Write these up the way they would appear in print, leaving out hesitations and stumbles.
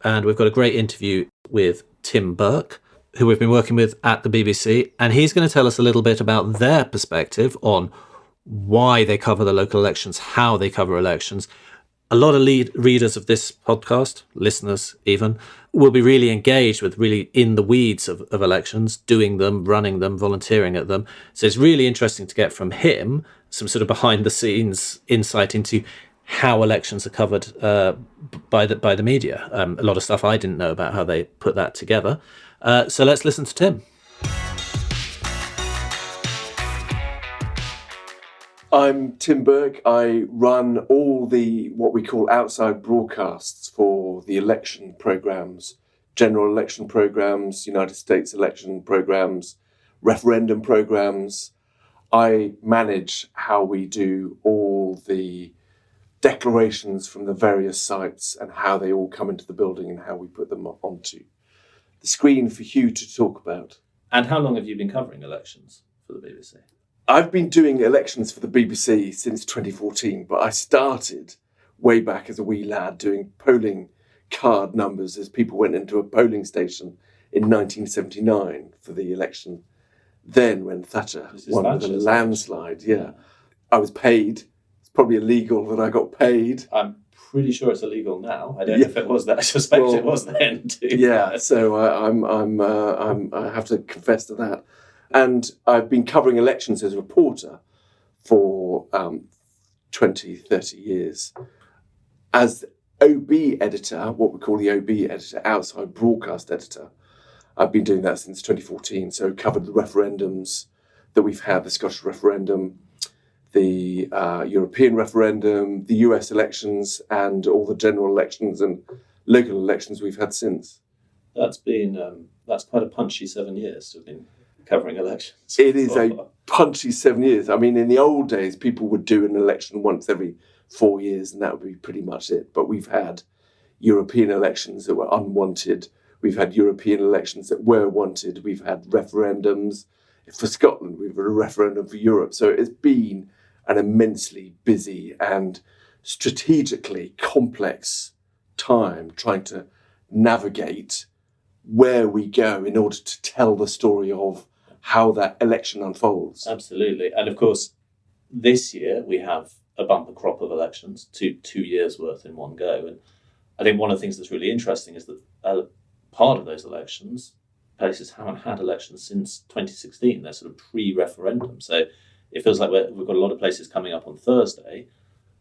and we've got a great interview with Tim Burke, who we've been working with at the BBC, and he's going to tell us a little bit about their perspective on why they cover the local elections, how they cover elections. A lot of readers of this podcast, listeners even, will be really engaged with really in the weeds of elections, doing them, running them, volunteering at them. So it's really interesting to get from him some sort of behind-the-scenes insight into how elections are covered by the media. A lot of stuff I didn't know about how they put that together. So let's listen to Tim. I'm Tim Burke. I run all the what we call outside broadcasts for the election programmes, general election programmes, United States election programmes, referendum programmes. I manage how we do all the declarations from the various sites and how they all come into the building and how we put them onto the screen for Hugh to talk about. And how long have you been covering elections for the BBC? I've been doing elections for the BBC since 2014, but I started way back as a wee lad doing polling card numbers as people went into a polling station in 1979 for the election then when Thatcher won with a landslide. Yeah. I was paid. It's probably illegal that I got paid. I'm pretty sure it's illegal now. I don't know if it was that. I suspect it was then too. Yeah, so I have to confess to that. And I've been covering elections as a reporter for 20, 30 years. As OB editor, what we call the OB editor, outside broadcast editor, I've been doing that since 2014. So covered the referendums that we've had, the Scottish referendum, the European referendum, the US elections, and all the general elections and local elections we've had since. That's quite a punchy 7 years to have been covering elections. It is a punchy 7 years. I mean, in the old days, people would do an election once every 4 years, and that would be pretty much it. But we've had European elections that were unwanted. We've had European elections that were wanted. We've had referendums. For Scotland, we've had a referendum for Europe. So it's been an immensely busy and strategically complex time trying to navigate where we go in order to tell the story of how that election unfolds. Absolutely. And of course, this year we have a bumper crop of elections, two years worth in one go. And I think one of the things that's really interesting is that part of those elections, places haven't had elections since 2016. They're sort of pre-referendum. So it feels like we've got a lot of places coming up on Thursday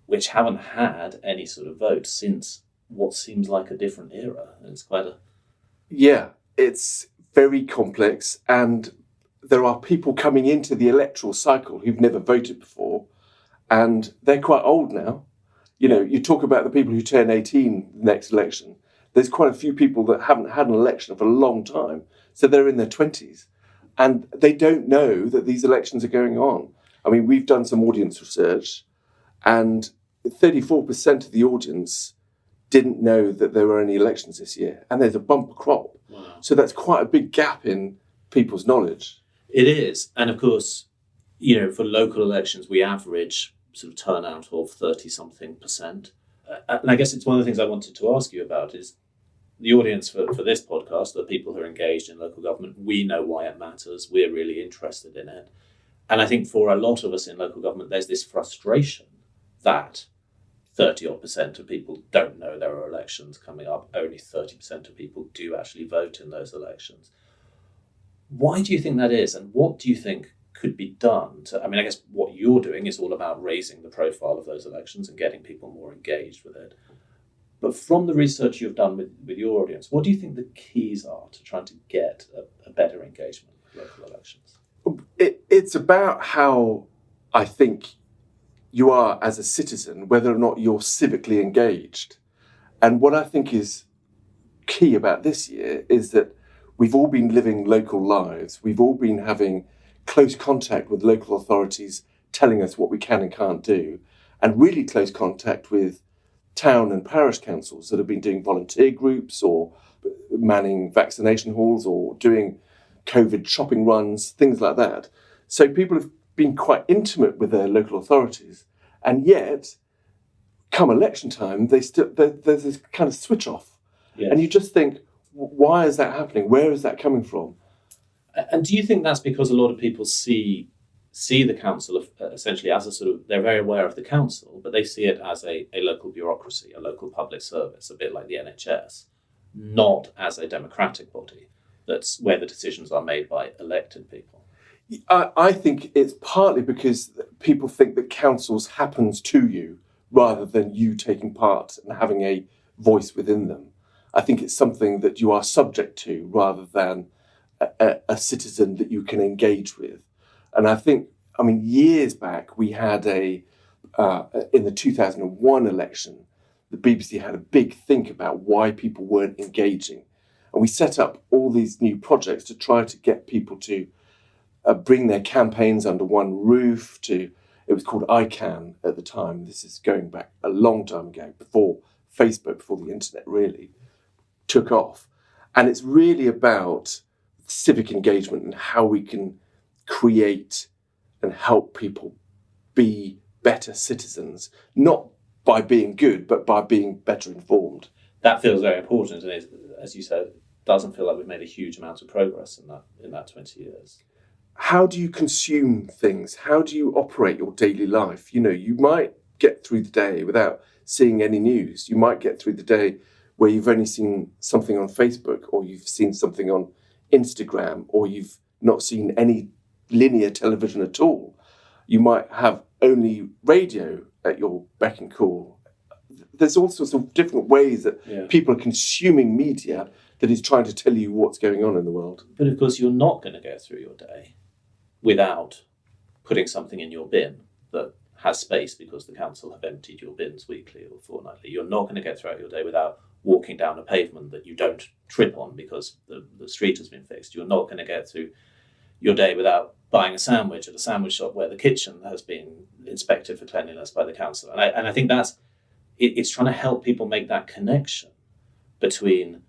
which haven't had any sort of vote since what seems like a different era. And it's quite a... Yeah, it's very complex, and there are people coming into the electoral cycle who've never voted before, and they're quite old now. You know, you talk about the people who turn 18 next election. There's quite a few people that haven't had an election for a long time, so they're in their 20s, and they don't know that these elections are going on. I mean, we've done some audience research, and 34% of the audience didn't know that there were any elections this year, and there's a bumper crop. Wow. So that's quite a big gap in people's knowledge. It is. And of course, you know, for local elections, we average sort of turnout of 30-something%. And I guess it's one of the things I wanted to ask you about is the audience for this podcast, the people who are engaged in local government. We know why it matters. We're really interested in it. And I think for a lot of us in local government, there's this frustration that 30-odd% of people don't know there are elections coming up. Only 30% of people do actually vote in those elections. Why do you think that is? And what do you think could be done to, I mean, I guess what you're doing is all about raising the profile of those elections and getting people more engaged with it. But from the research you've done with your audience, what do you think the keys are to trying to get a better engagement with local elections? It's about how I think you are as a citizen, whether or not you're civically engaged. And what I think is key about this year is that we've all been living local lives. We've all been having close contact with local authorities telling us what we can and can't do, and really close contact with town and parish councils that have been doing volunteer groups or manning vaccination halls or doing COVID shopping runs, things like that. So people have been quite intimate with their local authorities, and yet, come election time, there's this kind of switch off, Yes. And you just think, why is that happening? Where is that coming from? And do you think that's because a lot of people see the council essentially as a sort of, they're very aware of the council, but they see it as a local bureaucracy, a local public service, a bit like the NHS, not as a democratic body that's where the decisions are made by elected people? I think it's partly because people think that councils happens to you rather than you taking part and having a voice within them. I think it's something that you are subject to rather than a citizen that you can engage with. And I think, years back, we had in the 2001 election, the BBC had a big think about why people weren't engaging. And we set up all these new projects to try to get people to bring their campaigns under one roof. It was called ICANN at the time. This is going back a long time ago, before Facebook, before the internet really took off. And it's really about civic engagement and how we can create and help people be better citizens, not by being good, but by being better informed. That feels very important, and it, as you said, doesn't feel like we've made a huge amount of progress in that 20 years. How do you consume things? How do you operate your daily life? You might get through the day without seeing any news. You might get through the day where you've only seen something on Facebook, or you've seen something on Instagram, or you've not seen any linear television at all. You might have only radio at your beck and call. There's all sorts of different ways that people are consuming media that is trying to tell you what's going on in the world. But of course, you're not going to go through your day without putting something in your bin that has space because the council have emptied your bins weekly or fortnightly. You're not going to get throughout your day without walking down a pavement that you don't trip on because the street has been fixed. You're not going to get through your day without buying a sandwich at a sandwich shop where the kitchen has been inspected for cleanliness by the council. And I think it's trying to help people make that connection between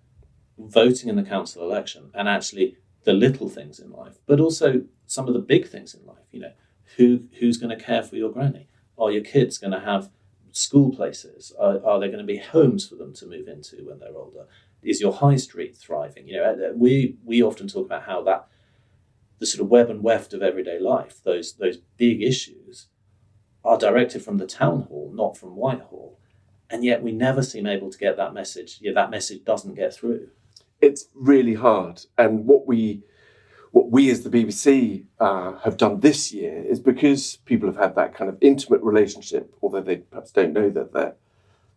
voting in the council election and actually the little things in life, but also some of the big things in life. Who's going to care for your granny? Are your kids going to have school places? Are there going to be homes for them to move into when they're older? Is your high street thriving? We often talk about how that the sort of web and weft of everyday life, those big issues, are directed from the town hall, not from Whitehall, and yet we never seem able to get that message. That message doesn't get through. It's really hard, and what we as the BBC have done this year is, because people have had that kind of intimate relationship, although they perhaps don't know that they're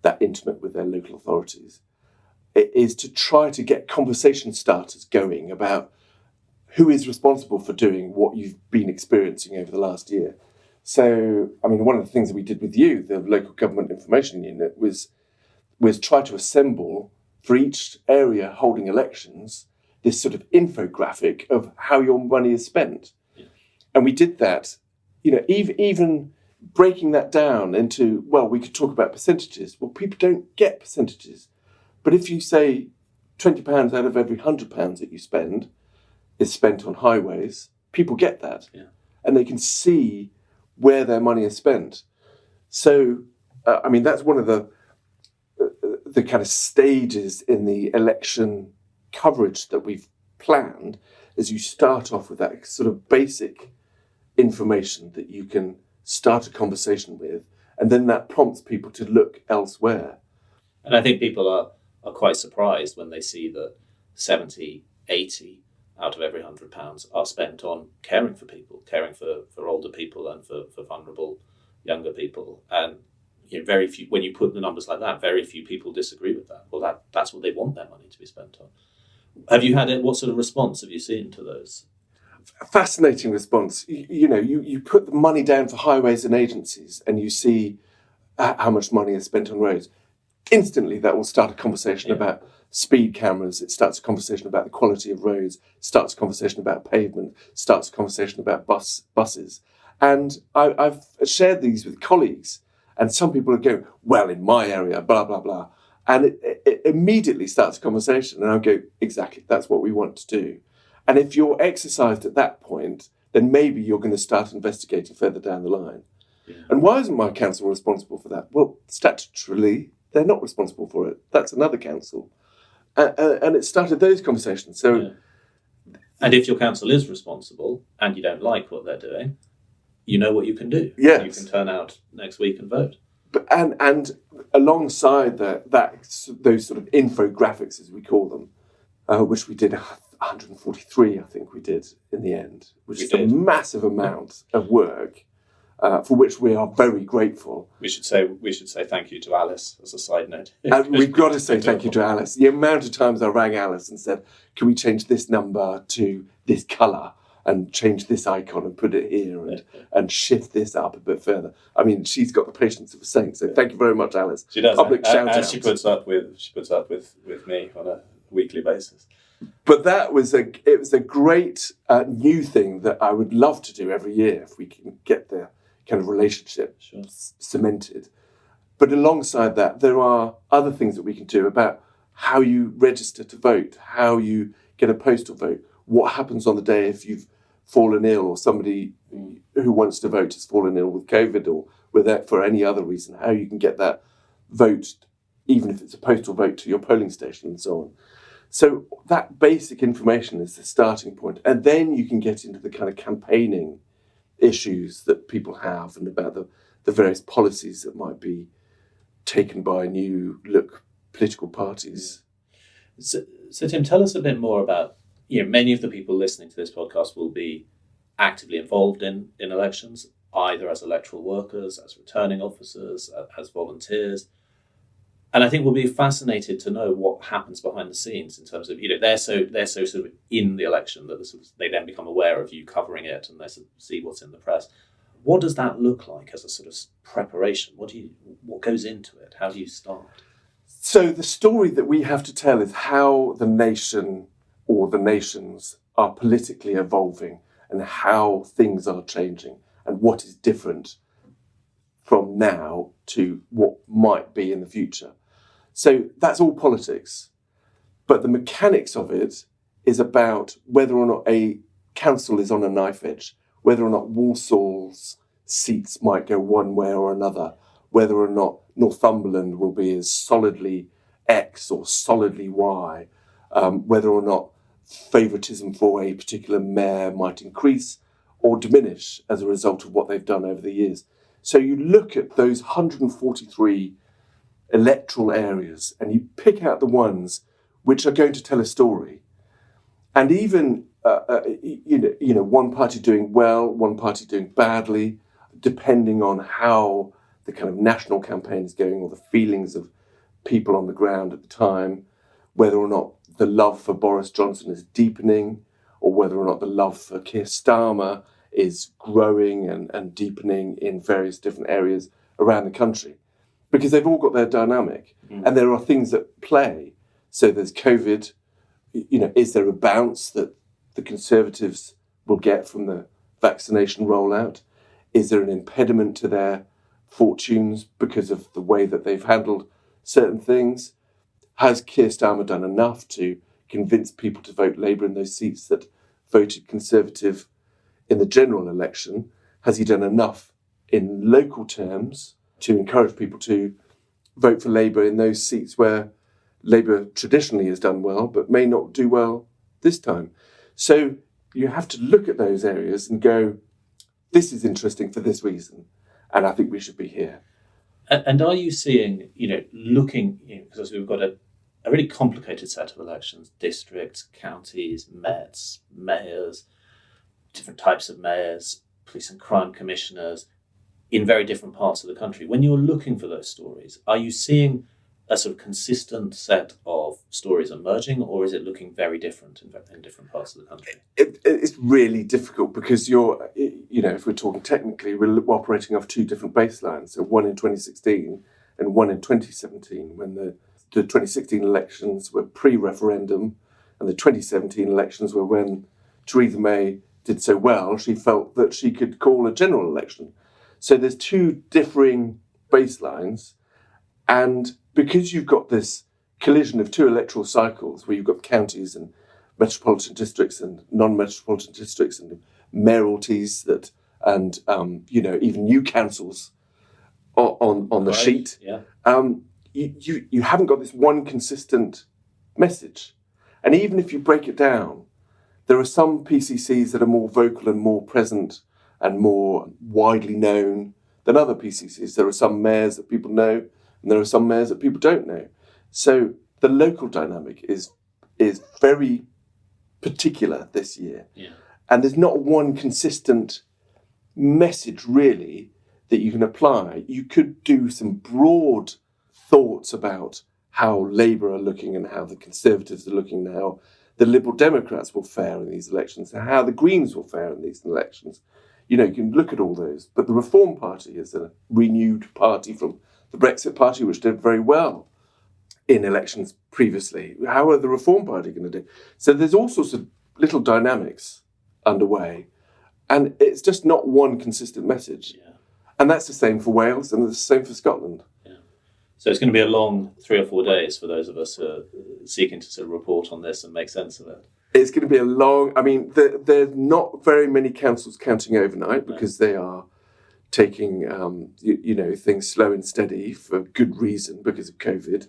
that intimate with their local authorities, it is to try to get conversation starters going about who is responsible for doing what you've been experiencing over the last year. So, one of the things that we did with you, the Local Government Information Unit, was try to assemble for each area holding elections this sort of infographic of how your money is spent. Yeah. And we did that, even breaking that down into, we could talk about percentages. Well, people don't get percentages. But if you say £20 out of every £100 that you spend is spent on highways, people get that. Yeah. And they can see where their money is spent. So, that's one of the kind of stages in the election coverage that we've planned, is you start off with that sort of basic information that you can start a conversation with, and then that prompts people to look elsewhere. And I think people are quite surprised when they see that 70, 80 out of every £100 are spent on caring for people, caring for older people and for vulnerable younger people. And very few, when you put the numbers like that, very few people disagree with that. Well, that's what they want their money to be spent on. Have you had what sort of response have you seen to those? Fascinating response. You put the money down for highways and agencies, and you see how much money is spent on roads. Instantly, that will start a conversation about speed cameras. It starts a conversation about the quality of roads. Starts a conversation about pavement. Starts a conversation about buses. And I've shared these with colleagues, and some people are going, well, in my area, blah, blah, blah. And it immediately starts a conversation, and I'll go, exactly, that's what we want to do. And if you're exercised at that point, then maybe you're going to start investigating further down the line. Yeah. And why isn't my council responsible for that? Well, statutorily, they're not responsible for it. That's another council. And it started those conversations. So, Yeah. And if your council is responsible and you don't like what they're doing, you know what you can do. Yes. You can turn out next week and vote. But and alongside those sort of infographics, as we call them, which we did 143, I think we did in the end, which is a massive amount of work, for which we are very grateful. We should say thank you to Alice as a side note. And we've got to say thank you to Alice. The amount of times I rang Alice and said, "Can we change this number to this colour and change this icon and put it here and shift this up a bit further?" I mean, she's got the patience of a saint. So thank you very much, Alice. She does. Public shout out. She puts up with me on a weekly basis. But it was a great new thing that I would love to do every year if we can get the kind of relationship cemented. But alongside that, there are other things that we can do about how you register to vote, how you get a postal vote, what happens on the day if you've fallen ill or somebody who wants to vote has fallen ill with COVID or with that for any other reason, how you can get that vote, even if it's a postal vote, to your polling station and so on. So that basic information is the starting point. And then you can get into the kind of campaigning issues that people have and about the various policies that might be taken by new look political parties. So Tim, tell us a bit more about, many of the people listening to this podcast will be actively involved in elections, either as electoral workers, as returning officers, as volunteers. And I think we'll be fascinated to know what happens behind the scenes in terms of, they're so sort of in the election that they then become aware of you covering it and they sort of see what's in the press. What does that look like as a sort of preparation? What goes into it? How do you start? So the story that we have to tell is how the nation or the nations are politically evolving and how things are changing and what is different from now to what might be in the future. So that's all politics. But the mechanics of it is about whether or not a council is on a knife edge, whether or not Walsall's seats might go one way or another, whether or not Northumberland will be as solidly X or solidly Y, whether or not favouritism for a particular mayor might increase or diminish as a result of what they've done over the years. So you look at those 143 electoral areas and you pick out the ones which are going to tell a story. And even, one party doing well, one party doing badly, depending on how the kind of national campaign is going or the feelings of people on the ground at the time, whether or not the love for Boris Johnson is deepening or whether or not the love for Keir Starmer is growing and deepening in various different areas around the country. Because they've all got their dynamic and there are things that play. So there's COVID, is there a bounce that the Conservatives will get from the vaccination rollout? Is there an impediment to their fortunes because of the way that they've handled certain things? Has Keir Starmer done enough to convince people to vote Labour in those seats that voted Conservative in the general election? Has he done enough in local terms to encourage people to vote for Labour in those seats where Labour traditionally has done well but may not do well this time? So you have to look at those areas and go, this is interesting for this reason, and I think we should be here. And are you seeing, because we've got a really complicated set of elections, districts, counties, Mets, mayors, different types of mayors, police and crime commissioners in very different parts of the country. When you're looking for those stories, are you seeing a sort of consistent set of stories emerging, or is it looking very different in different parts of the country? It's really difficult because if we're talking technically, we're operating off two different baselines. So one in 2016 and one in 2017, when the 2016 elections were pre-referendum and the 2017 elections were when Theresa May did so well, she felt that she could call a general election. So there's two differing baselines, and because you've got this collision of two electoral cycles where you've got counties and metropolitan districts and non-metropolitan districts and mayoralties and even new councils on the sheet, you haven't got this one consistent message. And even if you break it down, there are some PCCs that are more vocal and more present and more widely known than other PCCs. There are some mayors that people know, and there are some mayors that people don't know. So the local dynamic is very particular this year. Yeah. And there's not one consistent message, really, that you can apply. You could do some broad thoughts about how Labour are looking and how the Conservatives are looking now, the Liberal Democrats will fare in these elections, and how the Greens will fare in these elections. You can look at all those. But the Reform Party is a renewed party from the Brexit Party, which did very well in elections previously. How are the Reform Party going to do? So there's all sorts of little dynamics underway, and it's just not one consistent message. Yeah. And that's the same for Wales, and it's the same for Scotland. Yeah. So it's going to be a long 3 or 4 days for those of us who are seeking to sort of report on this and make sense of it. It's going to be a long... I mean, there's not very many councils counting overnight because they are taking, things slow and steady for good reason because of COVID.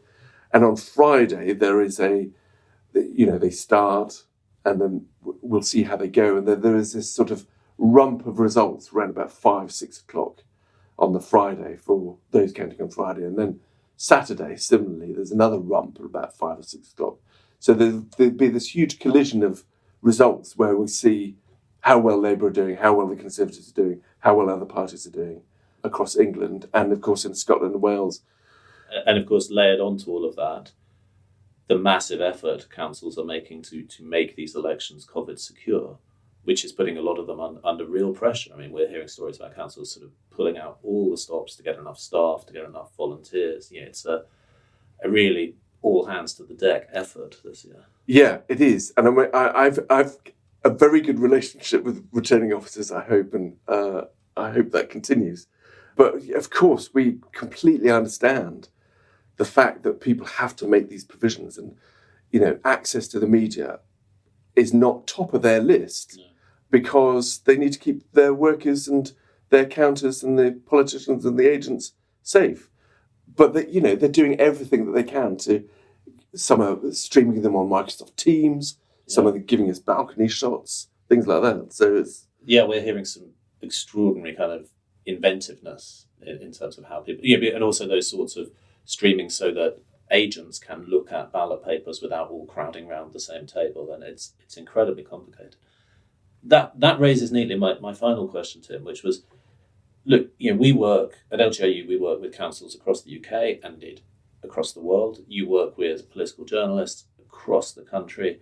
And on Friday, there is they start and then we'll see how they go. And then there is this sort of rump of results around about 5, 6 o'clock on the Friday for those counting on Friday. And then Saturday, similarly, there's another rump at about 5 or 6 o'clock. So there'd be this huge collision of results where we see how well Labour are doing, how well the Conservatives are doing, how well other parties are doing across England and, of course, in Scotland and Wales. And, of course, layered onto all of that, the massive effort councils are making to make these elections COVID secure, which is putting a lot of them under real pressure. I mean, we're hearing stories about councils sort of pulling out all the stops to get enough staff, to get enough volunteers. It's a really all hands to the deck effort this year. Yeah, it is. And I've a very good relationship with returning officers, I hope, and I hope that continues. But of course, we completely understand the fact that people have to make these provisions, and access to the media is not top of their list because they need to keep their workers and their counters and the politicians and the agents safe. But they're doing everything that they can to. Some are streaming them on Microsoft Teams. Some are giving us balcony shots, things like that. So we're hearing some extraordinary kind of inventiveness in terms of how people, and also those sorts of streaming so that agents can look at ballot papers without all crowding around the same table, and it's incredibly complicated. That raises neatly my final question, Tim, which was, look, we work at LGIU, we work with councils across the UK and indeed across the world. You work with political journalists across the country.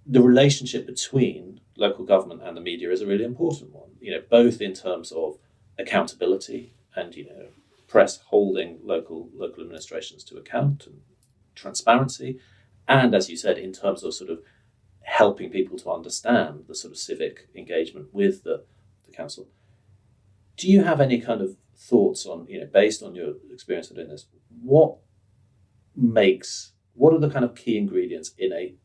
The relationship between local government and the media is a really important one, both in terms of accountability and, press holding local administrations to account and transparency. And as you said, in terms of sort of helping people to understand the sort of civic engagement with the council. Do you have any kind of thoughts on, based on your experience of doing this, what are the kind of key ingredients in a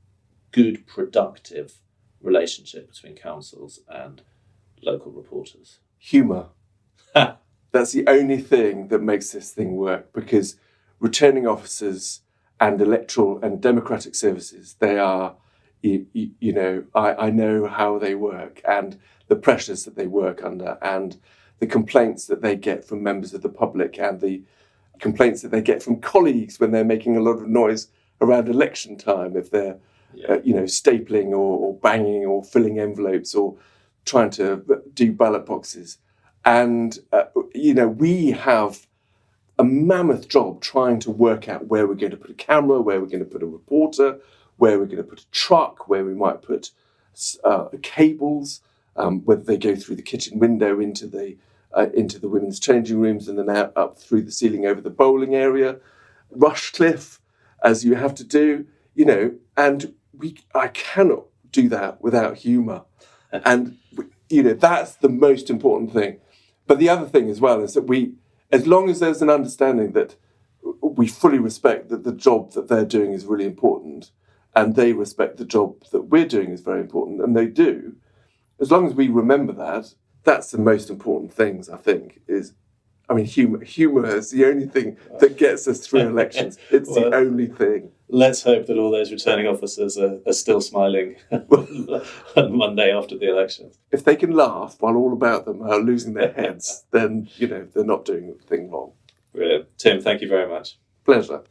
good, productive relationship between councils and local reporters? Humour. That's the only thing that makes this thing work, because returning officers and electoral and democratic services, they are, I know how they work and the pressures that they work under and the complaints that they get from members of the public and the complaints that they get from colleagues when they're making a lot of noise around election time, if they're, stapling or banging or filling envelopes or trying to do ballot boxes. And, we have a mammoth job trying to work out where we're going to put a camera, where we're going to put a reporter, where we're going to put a truck, where we might put cables, whether they go through the kitchen window into the women's changing rooms and then out up through the ceiling over the bowling area, Rushcliffe, as you have to do, and I cannot do that without humour. And, that's the most important thing. But the other thing as well is that as long as there's an understanding that we fully respect that the job that they're doing is really important and they respect the job that we're doing is very important, and they do, as long as we remember that, that's the most important things, I think, humour is the only thing that gets us through elections. It's the only thing. let's hope that all those returning officers are still smiling on Monday after the election. If they can laugh while all about them are losing their heads, then, they're not doing the thing wrong. Brilliant. Tim, thank you very much. Pleasure.